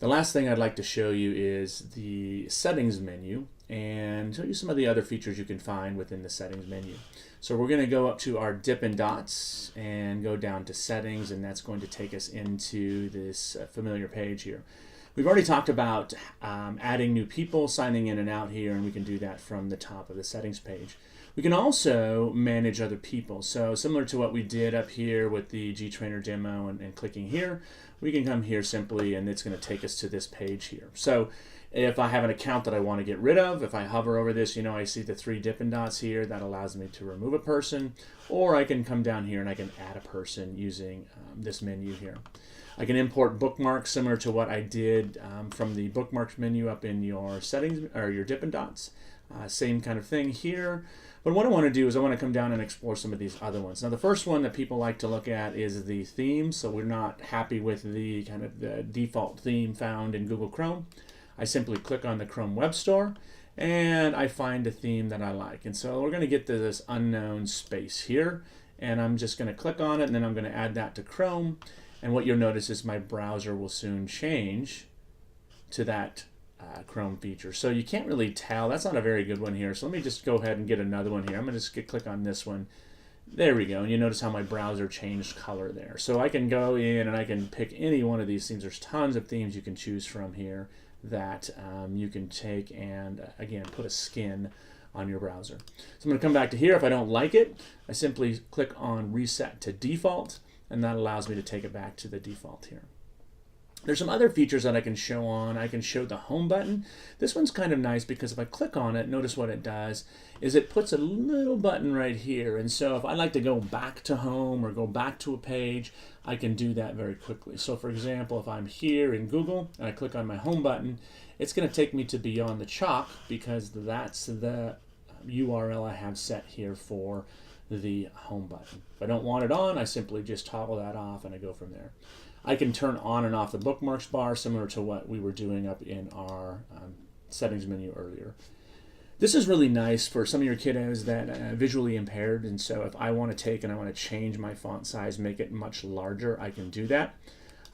The last thing I'd like to show you is the settings menu and show you some of the other features you can find within the settings menu. So we're going to go up to our Dippin' Dots and go down to settings, and that's going to take us into this familiar page here. We've already talked about adding new people, signing in and out here, and we can do that from the top of the settings page. We can also manage other people. So similar to what we did up here with the GTrainer demo and clicking here, we can come here simply and it's going to take us to this page here. So if I have an account that I want to get rid of, if I hover over this, I see the 3 Dippin' Dots here. That allows me to remove a person, or I can come down here and I can add a person using this menu here. I can import bookmarks similar to what I did from the bookmarks menu up in your settings or your Dippin' Dots. Same kind of thing here. But what I want to do is I want to come down and explore some of these other ones. Now the first one that people like to look at is the theme. So we're not happy with the kind of the default theme found in Google Chrome. I simply click on the Chrome Web Store and I find a theme that I like. And so we're going to get to this unknown space here, and I'm just going to click on it and then I'm going to add that to Chrome. And what you'll notice is my browser will soon change to that Chrome feature. So you can't really tell. That's not a very good one here. So let me just go ahead and get another one here. I'm going to just click on this one. There we go. And you notice how my browser changed color there. So I can go in and I can pick any one of these themes. There's tons of themes you can choose from here that you can take and, again, put a skin on your browser. So I'm going to come back to here. If I don't like it, I simply click on Reset to Default, and that allows me to take it back to the default here. There's some other features that I can show on. I can show the home button. This one's kind of nice because if I click on it, notice what it does is it puts a little button right here. And so if I like to go back to home or go back to a page, I can do that very quickly. So for example, if I'm here in Google and I click on my home button, it's going to take me to Beyond the Chalk because that's the URL I have set here for the home button. If I don't want it on, I simply just toggle that off and I go from there. I can turn on and off the bookmarks bar similar to what we were doing up in our settings menu earlier. This is really nice for some of your kiddos that are visually impaired, and so if I want to take and I want to change my font size, make it much larger, I can do that.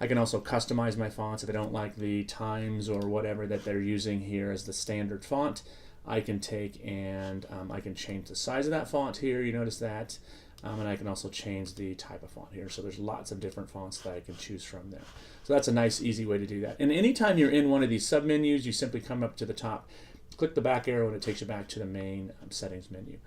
I can also customize my fonts if I don't like the Times or whatever that they're using here as the standard font. I can take and I can change the size of that font here, you notice that, and I can also change the type of font here. So there's lots of different fonts that I can choose from there. So that's a nice, easy way to do that. And anytime you're in one of these submenus, you simply come up to the top, click the back arrow, and it takes you back to the main settings menu.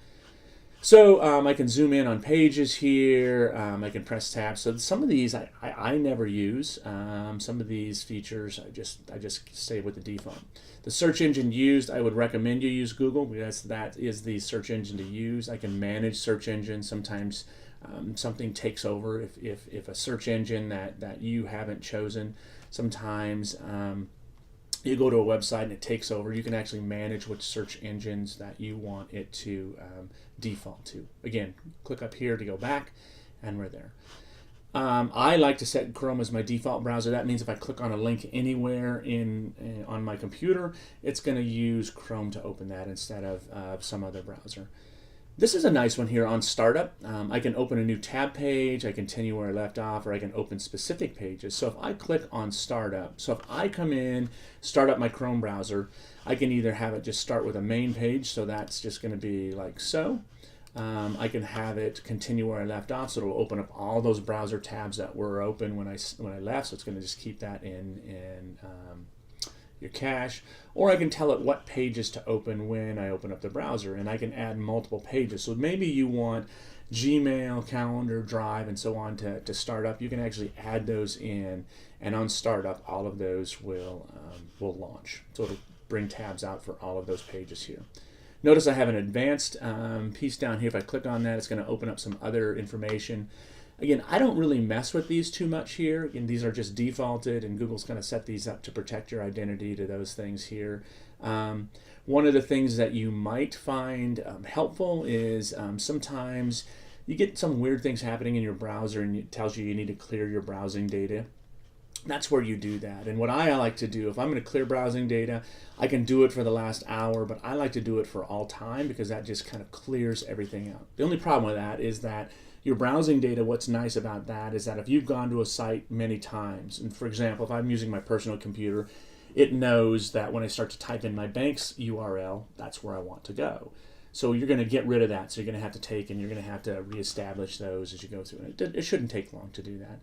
So I can zoom in on pages here. I can press tab. So some of these I never use. Some of these features I just stay with the default. The search engine used, I would recommend you use Google because that is the search engine to use. I can manage search engines. Sometimes something takes over if a search engine that you haven't chosen. Sometimes you go to a website and it takes over. You can actually manage which search engines that you want it to default to. Again, click up here to go back, and we're there. I like to set Chrome as my default browser. That means if I click on a link anywhere on my computer, it's going to use Chrome to open that instead of some other browser. This is a nice one here on startup. I can open a new tab page, I continue where I left off, or I can open specific pages. So if I click on startup, so if I come in, start up my Chrome browser, I can either have it just start with a main page, so that's just going to be like so. I can have it continue where I left off, so it'll open up all those browser tabs that were open when I left, so it's going to just keep that in your cache, or I can tell it what pages to open when I open up the browser, and I can add multiple pages. So maybe you want Gmail, Calendar, Drive, and so on to start up. You can actually add those in, and on startup, all of those will launch. So it'll bring tabs out for all of those pages here. Notice I have an advanced piece down here. If I click on that, it's going to open up some other information. Again, I don't really mess with these too much here. Again, these are just defaulted, and Google's going to set these up to protect your identity to those things here. One of the things that you might find helpful is sometimes you get some weird things happening in your browser and it tells you need to clear your browsing data. That's where you do that. And what I like to do, if I'm going to clear browsing data, I can do it for the last hour, but I like to do it for all time because that just kind of clears everything out. The only problem with that is that Your browsing data, what's nice about that is that if you've gone to a site many times, and for example, if I'm using my personal computer, it knows that when I start to type in my bank's URL, that's where I want to go. So you're going to get rid of that. So you're going to have to take and you're going to have to reestablish those as you go through. And it shouldn't take long to do that.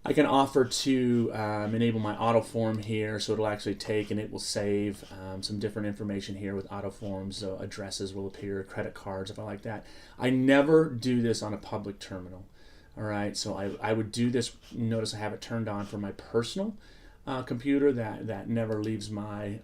I can offer to enable my auto form here, so it'll actually take and it will save some different information here with auto forms. So addresses will appear, credit cards, if I like that. I never do this on a public terminal. All right, so I would do this. Notice I have it turned on for my personal computer. That never leaves my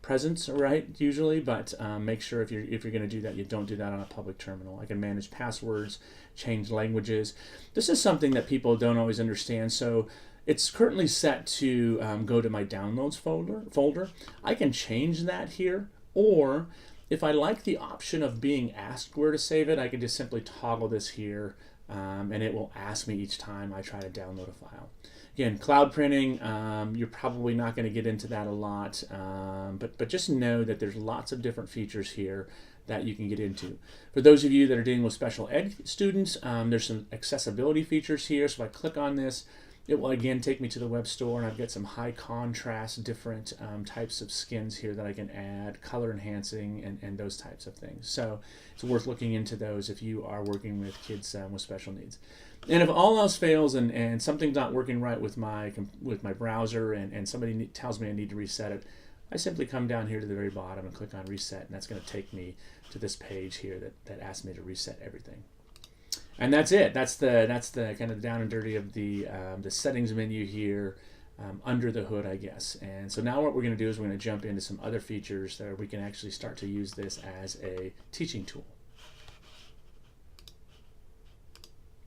presence, right, usually, but make sure if you're going to do that, you don't do that on a public terminal. I can manage passwords, change languages. This is something that people don't always understand. So it's currently set to go to my downloads folder. I can change that here, or if I like the option of being asked where to save it, I can just simply toggle this here, and it will ask me each time I try to download a file. Again, cloud printing, you're probably not going to get into that a lot, but just know that there's lots of different features here that you can get into. For those of you that are dealing with special ed students, there's some accessibility features here. So if I click on this, it will again take me to the web store, and I've got some high contrast, different types of skins here that I can add, color enhancing, and those types of things. So it's worth looking into those if you are working with kids with special needs. And if all else fails and something's not working right with my browser and somebody tells me I need to reset it, I simply come down here to the very bottom and click on reset, and that's going to take me to this page here that asks me to reset everything. And that's it. That's the kind of down and dirty of the settings menu here under the hood, I guess. And so now what we're going to do is we're going to jump into some other features that we can actually start to use this as a teaching tool.